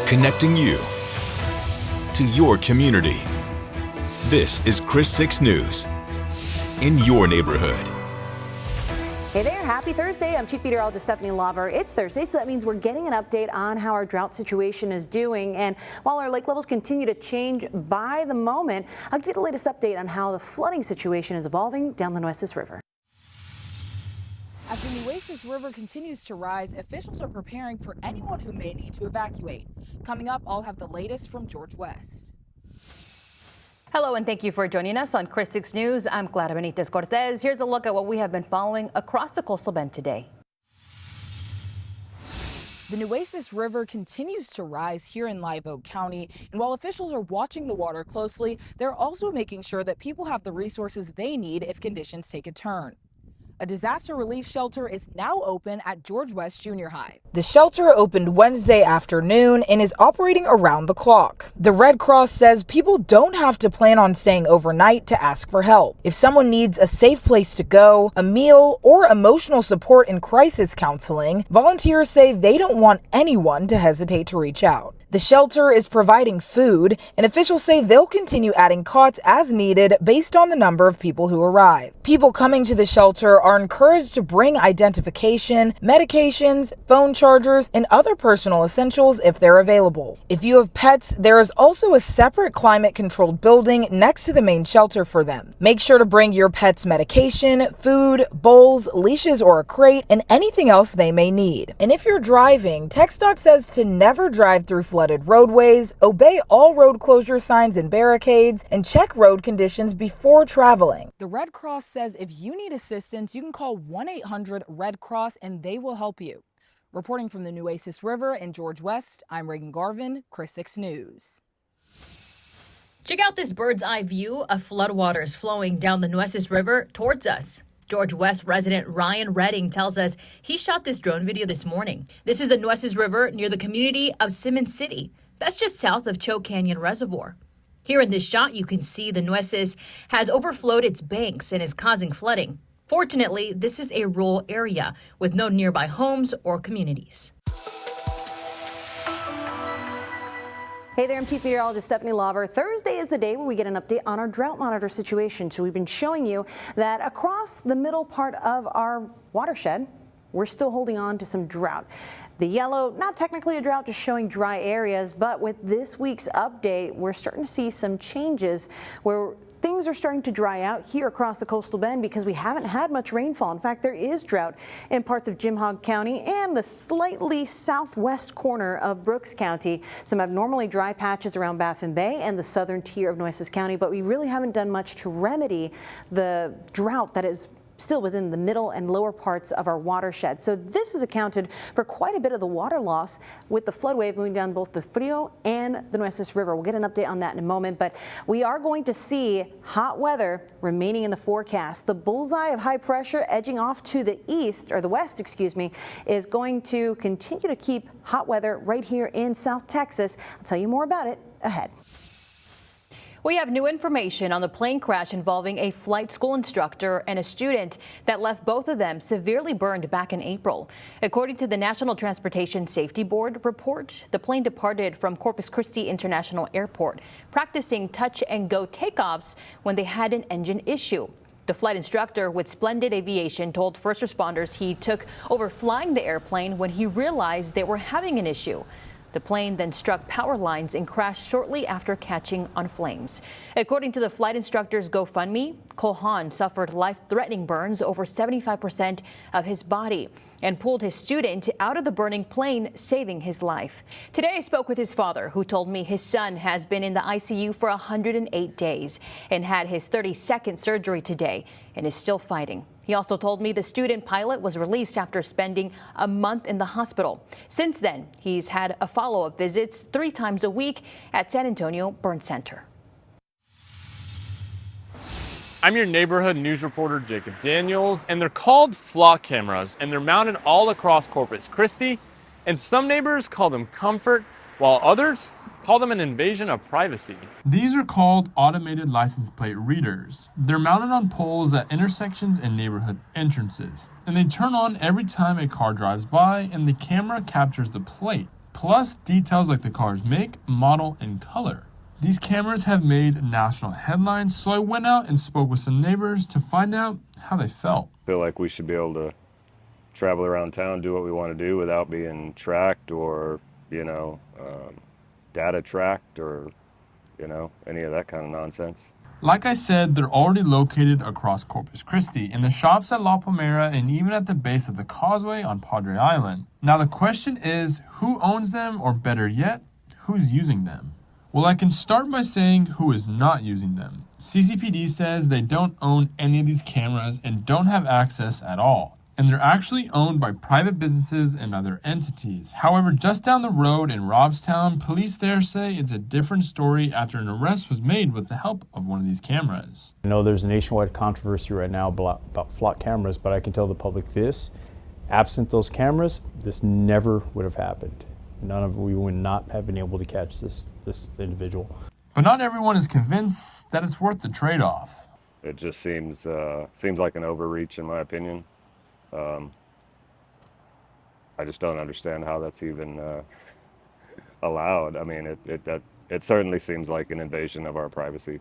connecting you to your community. This is Chris 6 News in your neighborhood. Hey there, happy Thursday. I'm Chief Meteorologist Stephanie Lauver. It's Thursday, so that means we're getting an update on how our drought situation is doing. And while our lake levels continue to change by the moment, I'll give you the latest update on how the flooding situation is evolving down the Nueces River. As the Nueces River continues to rise, officials are preparing for anyone who may need to evacuate. Coming up, I'll have the latest from George West. Hello and thank you for joining us on Chris 6 News. I'm Clara Benitez Cortez. Here's a look at what we have been following across the coastal bend today. The Nueces River continues to rise here in Live Oak County, and while officials are watching the water closely, they're also making sure that people have the resources they need if conditions take a turn. A disaster relief shelter is now open at George West Junior High. The shelter opened Wednesday afternoon and is operating around the clock. The Red Cross says people don't have to plan on staying overnight to ask for help. If someone needs a safe place to go, a meal, or emotional support in crisis counseling, volunteers say they don't want anyone to hesitate to reach out. The shelter is providing food, and officials say they'll continue adding cots as needed based on the number of people who arrive. People coming to the shelter are encouraged to bring identification, medications, phone chargers, and other personal essentials if they're available. If you have pets, there is also a separate climate-controlled building next to the main shelter for them. Make sure to bring your pet's medication, food, bowls, leashes, or a crate, and anything else they may need. And if you're driving, TxDOT says to never drive through flooded roadways, obey all road closure signs and barricades, and check road conditions before traveling. The Red Cross says if you need assistance, you can call 1-800-RED-CROSS and they will help you. Reporting from the Nueces River and George West, I'm Reagan Garvin, Chris 6 News. Check out this bird's eye view of floodwaters flowing down the Nueces River towards us. George West resident Ryan Redding tells us he shot this drone video this morning. This is the Nueces River near the community of Simmons City. That's just south of Choke Canyon Reservoir. Here in this shot, you can see the Nueces has overflowed its banks and is causing flooding. Fortunately, this is a rural area with no nearby homes or communities. Hey there, I'm Chief Meteorologist Stephanie Lauver. Thursday is the day where we get an update on our drought monitor situation. So we've been showing you that across the middle part of our watershed, we're still holding on to some drought. The yellow, not technically a drought, just showing dry areas, but with this week's update, we're starting to see some changes where things are starting to dry out here across the coastal bend because we haven't had much rainfall. In fact, there is drought in parts of Jim Hogg County and the slightly southwest corner of Brooks County. Some abnormally dry patches around Baffin Bay and the southern tier of Nueces County, but we really haven't done much to remedy the drought that is still within the middle and lower parts of our watershed. So this has accounted for quite a bit of the water loss with the flood wave moving down both the Frio and the Nueces River. We'll get an update on that in a moment, but we are going to see hot weather remaining in the forecast. The bullseye of high pressure edging off to the east, or the west, excuse me, is going to continue to keep hot weather right here in South Texas. I'll tell you more about it ahead. We have new information on the plane crash involving a flight school instructor and a student that left both of them severely burned back in April. According to the National Transportation Safety Board report, the plane departed from Corpus Christi International Airport, practicing touch-and-go takeoffs when they had an engine issue. The flight instructor with Splendid Aviation told first responders he took over flying the airplane when he realized they were having an issue. The plane then struck power lines and crashed shortly after catching on flames. According to the flight instructor's GoFundMe, Cole Hahn suffered life-threatening burns over 75% of his body and pulled his student out of the burning plane, saving his life. Today I spoke with his father, who told me his son has been in the ICU for 108 days and had his 32nd surgery today and is still fighting. He also told me the student pilot was released after spending a month in the hospital. Since then, he's had a follow-up visits 3 times a week at San Antonio Burn Center. I'm your neighborhood news reporter, Jacob Daniels, and they're called flock cameras, and they're mounted all across Corpus Christi, and some neighbors call them comfort, while others call them an invasion of privacy. These are called automated license plate readers. They're mounted on poles at intersections and neighborhood entrances, and they turn on every time a car drives by, and the camera captures the plate. plus details like the car's make, model, and color. These cameras have made national headlines, so I went out and spoke with some neighbors to find out how they felt. I feel like we should be able to travel around town, do what we want to do without being tracked or, data tracked or, any of that kind of nonsense. Like I said, they're already located across Corpus Christi, in the shops at La Palmera, and even at the base of the causeway on Padre Island. Now the question is, who owns them, or better yet, who's using them? Well, I can start by saying who is not using them. CCPD says they don't own any of these cameras and don't have access at all. And they're actually owned by private businesses and other entities. However, just down the road in Robstown, police there say it's a different story after an arrest was made with the help of one of these cameras. I know there's a nationwide controversy right now about flock cameras, but I can tell the public this: absent those cameras, this never would have happened. We would not have been able to catch this individual. But not everyone is convinced that it's worth the trade-off. It just seems like an overreach, in my opinion. I just don't understand how that's even allowed. I mean, it certainly seems like an invasion of our privacy.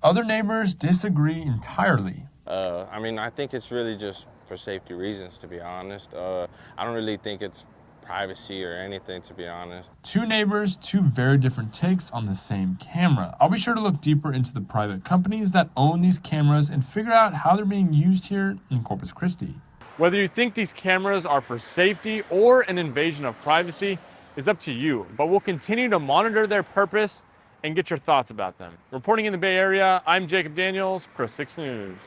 Other neighbors disagree entirely. I think it's really just for safety reasons, to be honest. I don't really think it's privacy or anything, to be honest. Two neighbors, two very different takes on the same camera. I'll be sure to look deeper into the private companies that own these cameras and figure out how they're being used here in Corpus Christi. Whether you think these cameras are for safety or an invasion of privacy is up to you, but we'll continue to monitor their purpose and get your thoughts about them. Reporting in the Bay Area, I'm Jacob Daniels, Chris 6 News.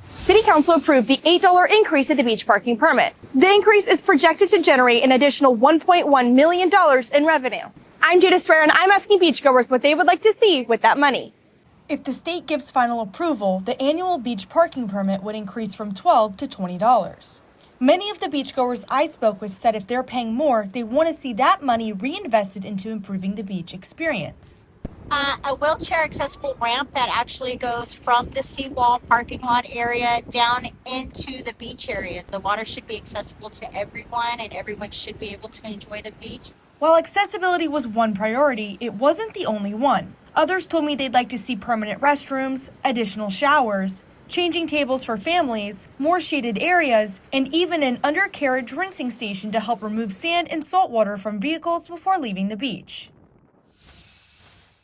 City Council approved the $8 increase in the beach parking permit. The increase is projected to generate an additional $1.1 million in revenue. I'm Jada Swear, and I'm asking beachgoers what they would like to see with that money. If the state gives final approval, the annual beach parking permit would increase from $12 to $20. Many of the beachgoers I spoke with said if they're paying more, they want to see that money reinvested into improving the beach experience. A wheelchair accessible ramp that actually goes from the seawall parking lot area down into the beach area. The water should be accessible to everyone, and everyone should be able to enjoy the beach. While accessibility was one priority, it wasn't the only one. Others told me they'd like to see permanent restrooms, additional showers, changing tables for families, more shaded areas, and even an undercarriage rinsing station to help remove sand and salt water from vehicles before leaving the beach.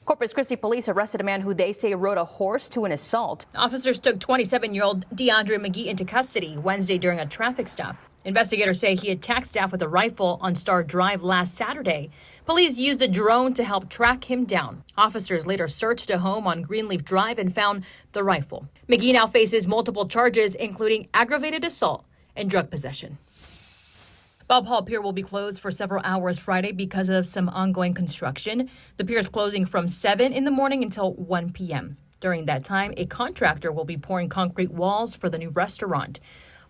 Corpus Christi police arrested a man who they say rode a horse to an assault. Officers took 27-year-old DeAndre McGee into custody Wednesday during a traffic stop. Investigators say he attacked staff with a rifle on Star Drive last Saturday. Police used a drone to help track him down. Officers later searched a home on Greenleaf Drive and found the rifle. McGee now faces multiple charges, including aggravated assault and drug possession. Bob Hall Pier will be closed for several hours Friday because of some ongoing construction. The pier is closing from 7 in the morning until 1 p.m. During that time, a contractor will be pouring concrete walls for the new restaurant.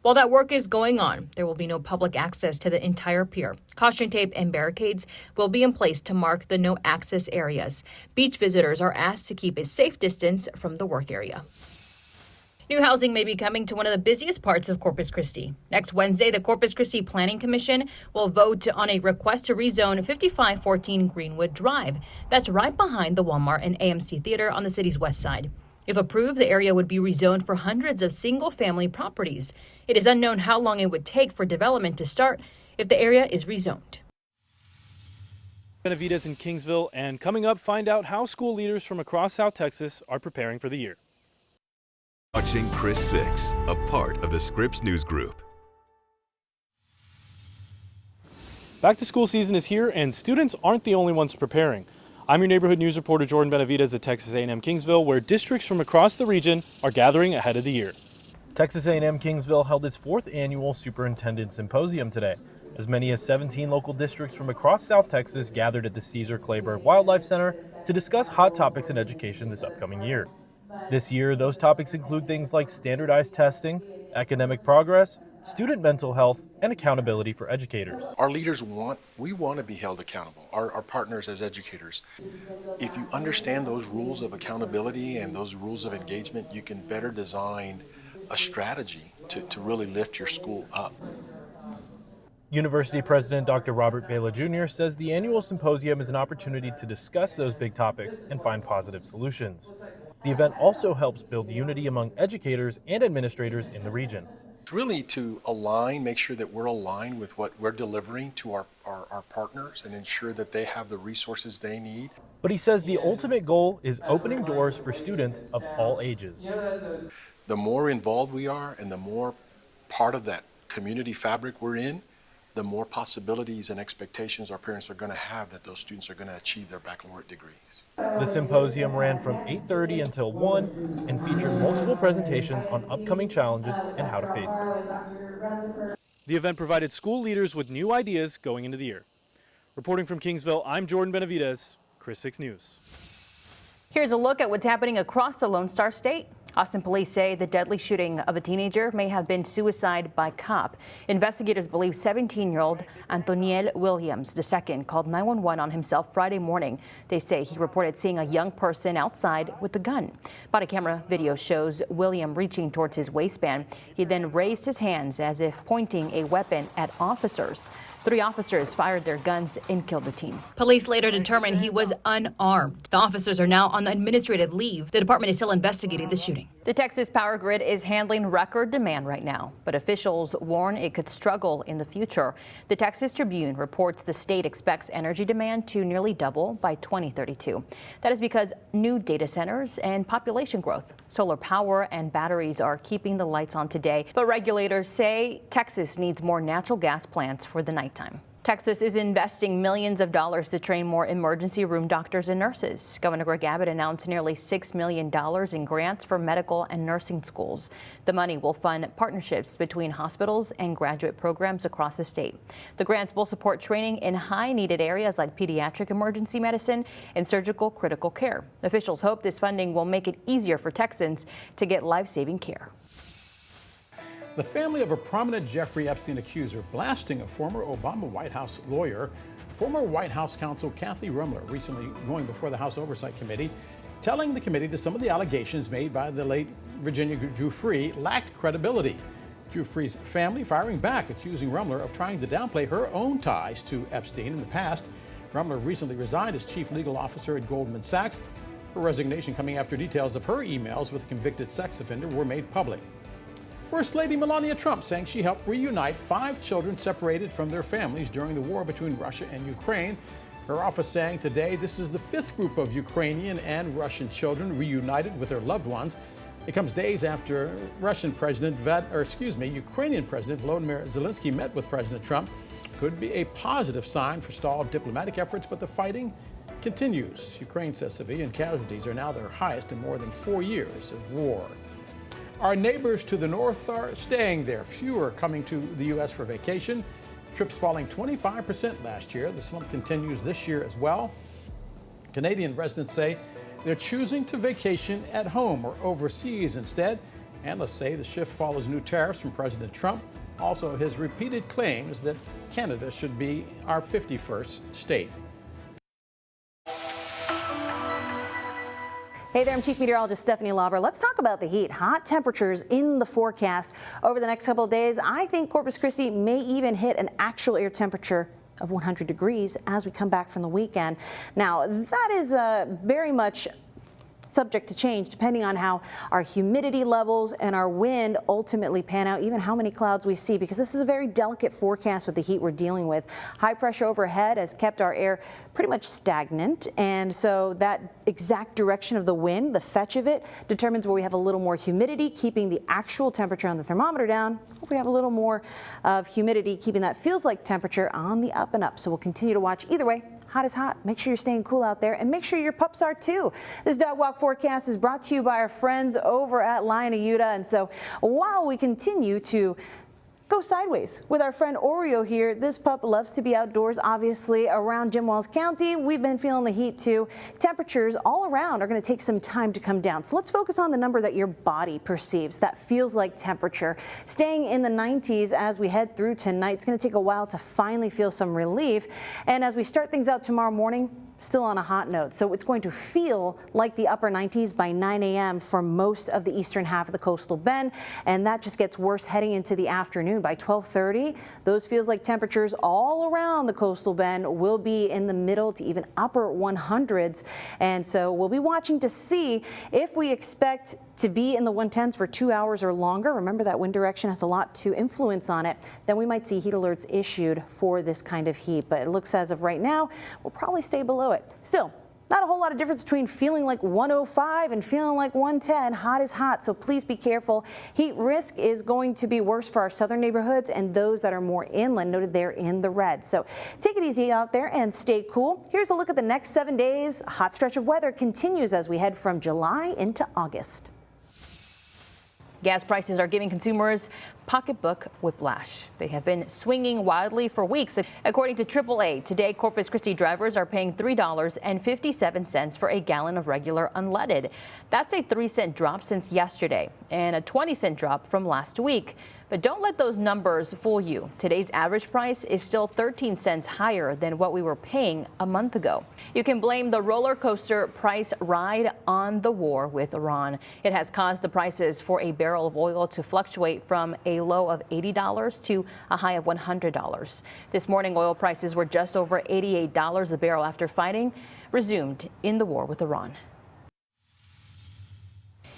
While that work is going on, there will be no public access to the entire pier. Caution tape and barricades will be in place to mark the no access areas. Beach visitors are asked to keep a safe distance from the work area. New housing may be coming to one of the busiest parts of Corpus Christi. Next Wednesday, the Corpus Christi Planning Commission will vote on a request to rezone 5514 Greenwood Drive. That's right behind the Walmart and AMC Theater on the city's west side. If approved, the area would be rezoned for hundreds of single-family properties. It is unknown how long it would take for development to start if the area is rezoned. Benavides in Kingsville, and coming up, find out how school leaders from across South Texas are preparing for the year. Watching Chris 6, a part of the Scripps News Group. Back to school season is here, and students aren't the only ones preparing. I'm your neighborhood news reporter Jordan Benavides at Texas A&M Kingsville, where districts from across the region are gathering ahead of the year. Texas A&M Kingsville held its 4th annual Superintendent Symposium today. As many as 17 local districts from across South Texas gathered at the Caesar Kleber Wildlife Center to discuss hot topics in education this upcoming year. This year, those topics include things like standardized testing, academic progress, student mental health, and accountability for educators. Our leaders we want to be held accountable, our partners as educators. If you understand those rules of accountability and those rules of engagement, you can better design a strategy to really lift your school up. University President Dr. Robert Baylor Jr. says the annual symposium is an opportunity to discuss those big topics and find positive solutions. The event also helps build unity among educators and administrators in the region. Really to align, make sure that we're aligned with what we're delivering to our partners and ensure that they have the resources they need. But he says the ultimate goal is opening doors for students of all ages. The more involved we are and the more part of that community fabric we're in, the more possibilities and expectations our parents are going to have that those students are going to achieve their baccalaureate degrees. The symposium ran from 8:30 until 1 and featured multiple presentations on upcoming challenges and how to face them. The event provided school leaders with new ideas going into the year. Reporting from Kingsville, I'm Jordan Benavidez, Chris 6 News. Here's a look at what's happening across the Lone Star State. Austin police say the deadly shooting of a teenager may have been suicide by cop. Investigators believe 17-year-old Antoniel Williams II called 911 on himself Friday morning. They say he reported seeing a young person outside with a gun. Body camera video shows William reaching towards his waistband. He then raised his hands as if pointing a weapon at officers. 3 officers fired their guns and killed the teen. Police later determined he was unarmed. The officers are now on administrative leave. The department is still investigating the shooting. The Texas power grid is handling record demand right now, but officials warn it could struggle in the future. The Texas Tribune reports the state expects energy demand to nearly double by 2032. That is because new data centers and population growth. Solar power and batteries are keeping the lights on today, but regulators say Texas needs more natural gas plants for the nighttime. Texas is investing millions of dollars to train more emergency room doctors and nurses. Governor Greg Abbott announced nearly $6 million in grants for medical and nursing schools. The money will fund partnerships between hospitals and graduate programs across the state. The grants will support training in high-needed areas like pediatric emergency medicine and surgical critical care. Officials hope this funding will make it easier for Texans to get life-saving care. The family of a prominent Jeffrey Epstein accuser blasting a former Obama White House lawyer, former White House counsel Kathy Rumler, recently going before the House Oversight Committee, telling the committee that some of the allegations made by the late Virginia Giuffre lacked credibility. Giuffre's family firing back, accusing Rumler of trying to downplay her own ties to Epstein in the past. Rumler recently resigned as chief legal officer at Goldman Sachs. Her resignation coming after details of her emails with a convicted sex offender were made public. First Lady Melania Trump saying she helped reunite 5 children separated from their families during the war between Russia and Ukraine. Her office saying today this is the 5th group of Ukrainian and Russian children reunited with their loved ones. It comes days after Ukrainian President Volodymyr Zelensky met with President Trump. Could be a positive sign for stalled diplomatic efforts, but the fighting continues. Ukraine says civilian casualties are now their highest in more than 4 years of war. Our neighbors to the north are staying there. Fewer coming to the U.S. for vacation. Trips falling 25% last year. The slump continues this year as well. Canadian residents say they're choosing to vacation at home or overseas instead. Analysts say the shift follows new tariffs from President Trump. Also, his repeated claims that Canada should be our 51st state. Hey there, I'm Chief Meteorologist Stephanie Lauber. Let's talk about the heat. Hot temperatures in the forecast over the next couple of days. I think Corpus Christi may even hit an actual air temperature of 100 degrees as we come back from the weekend. Now, that is very much subject to change depending on how our humidity levels and our wind ultimately pan out, even how many clouds we see, because this is a very delicate forecast with the heat we're dealing with. High pressure overhead has kept our air pretty much stagnant, and so that exact direction of the wind, the fetch of it, determines where we have a little more humidity, keeping the actual temperature on the thermometer down. If we have a little more of humidity, keeping that feels like temperature on the up and up. So we'll continue to watch either way. Hot is hot. Make sure you're staying cool out there, and make sure your pups are too. This dog walk forecast is brought to you by our friends over at Lion of Utah. And so while we continue to go sideways with our friend Oreo here, this pup loves to be outdoors, obviously, around Jim Wells County. We've been feeling the heat too. Temperatures all around are going to take some time to come down. So let's focus on the number that your body perceives that feels like temperature. Staying in the 90s as we head through tonight. It's going to take a while to finally feel some relief. And as we start things out tomorrow morning, still on a hot note. So it's going to feel like the upper 90s by 9 a.m. for most of the eastern half of the coastal bend. And that just gets worse heading into the afternoon. By 12:30, those feels like temperatures all around the coastal bend will be in the middle to even upper 100s. And so we'll be watching to see if we expect to be in the 110s for 2 hours or longer. Remember that wind direction has a lot to influence on it. Then we might see heat alerts issued for this kind of heat. But it looks as of right now, we'll probably stay below it. Still, not a whole lot of difference between feeling like 105 and feeling like 110. Hot is hot, so please be careful. Heat risk is going to be worse for our southern neighborhoods and those that are more inland, noted there in the red. So take it easy out there and stay cool. Here's a look at the next 7 days. A hot stretch of weather continues as we head from July into August. Gas prices are giving consumers pocketbook whiplash. They have been swinging wildly for weeks. According to AAA, today Corpus Christi drivers are paying $3.57 for a gallon of regular unleaded. That's a 3-cent drop since yesterday and a 20-cent drop from last week. But don't let those numbers fool you. Today's average price is still 13 cents higher than what we were paying a month ago. You can blame the roller coaster price ride on the war with Iran. It has caused the prices for a barrel of oil to fluctuate from a low of $80 to a high of $100. This morning, oil prices were just over $88 a barrel after fighting resumed in the war with Iran.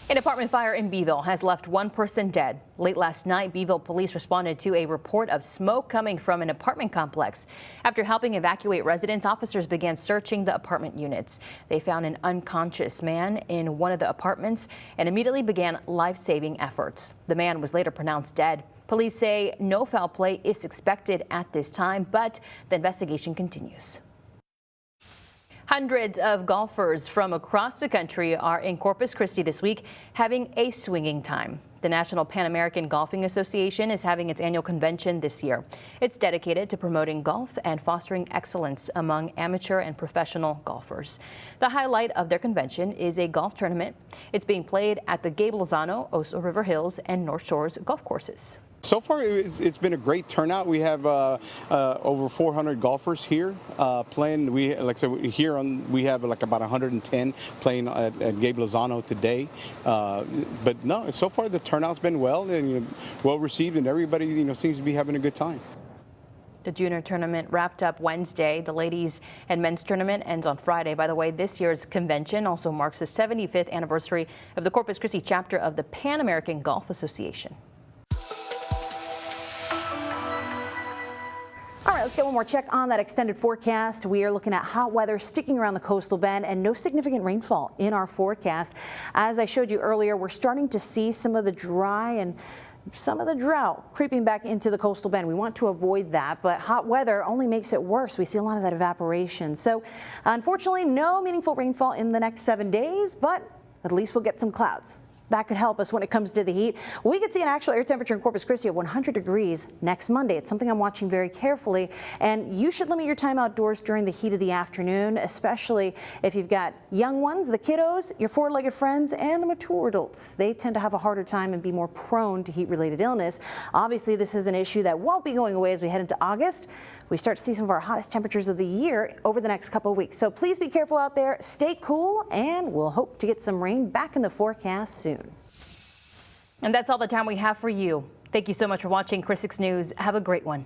An apartment fire in Beeville has left one person dead. Late last night, Beeville police responded to a report of smoke coming from an apartment complex. After helping evacuate residents, officers began searching the apartment units. They found an unconscious man in one of the apartments and immediately began life-saving efforts. The man was later pronounced dead. Police say no foul play is expected at this time, but the investigation continues. Hundreds of golfers from across the country are in Corpus Christi this week having a swinging time. The National Pan American Golfing Association is having its annual convention this year. It's dedicated to promoting golf and fostering excellence among amateur and professional golfers. The highlight of their convention is a golf tournament. It's being played at the Gabe Lozano, Oso River Hills, and North Shores golf courses. So far, it's been a great turnout. We have over 400 golfers here playing. We have like about 110 playing at Gabe Lozano today. But no, so far the turnout's been well and well received, and everybody seems to be having a good time. The junior tournament wrapped up Wednesday. The ladies and men's tournament ends on Friday. By the way, this year's convention also marks the 75th anniversary of the Corpus Christi chapter of the Pan American Golf Association. All right, let's get one more check on that extended forecast. We are looking at hot weather sticking around the coastal bend and no significant rainfall in our forecast. As I showed you earlier, we're starting to see some of the dry and some of the drought creeping back into the coastal bend. We want to avoid that, but hot weather only makes it worse. We see a lot of that evaporation. So unfortunately, no meaningful rainfall in the next 7 days, but at least we'll get some clouds. That could help us when it comes to the heat. We could see an actual air temperature in Corpus Christi of 100 degrees next Monday. It's something I'm watching very carefully, and you should limit your time outdoors during the heat of the afternoon, especially if you've got young ones, the kiddos, your four-legged friends, and the mature adults. They tend to have a harder time and be more prone to heat-related illness. Obviously, this is an issue that won't be going away as we head into August. We start to see some of our hottest temperatures of the year over the next couple of weeks. So please be careful out there, stay cool, and we'll hope to get some rain back in the forecast soon. And that's all the time we have for you. Thank you so much for watching Chris 6 News. Have a great one.